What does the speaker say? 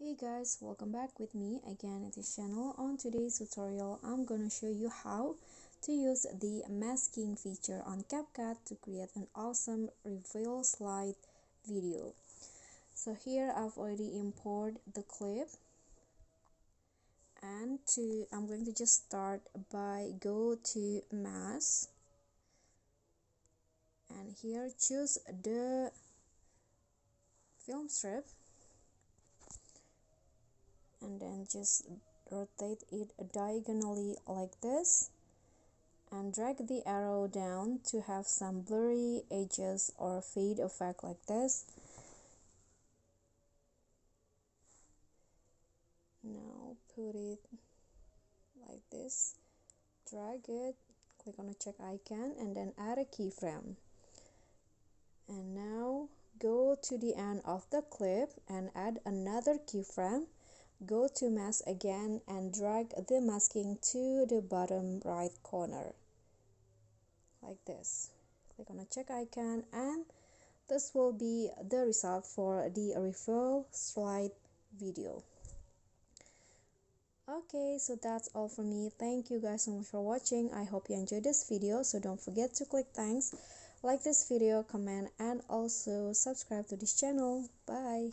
Hey guys, welcome back with me again at this channel. On today's tutorial, I'm gonna show you how to use the masking feature on CapCut to create an awesome reveal slide video. So here I've already imported the clip, and I'm going to just start by go to mask, and here choose the film strip, and then just rotate it diagonally like this and drag the arrow down to have some blurry edges or fade effect like this. Now put it like this, drag it, click on the check icon, and then add a keyframe. And now go to the end of the clip and add another keyframe. Go to mask again and drag the masking to the bottom right corner like this. Click on the check icon, and this will be the result for the reveal slide video. Okay, so that's all for me. Thank you guys so much for watching. I hope you enjoyed this video, so don't forget to click thanks, like this video, comment, and also subscribe to this channel. Bye.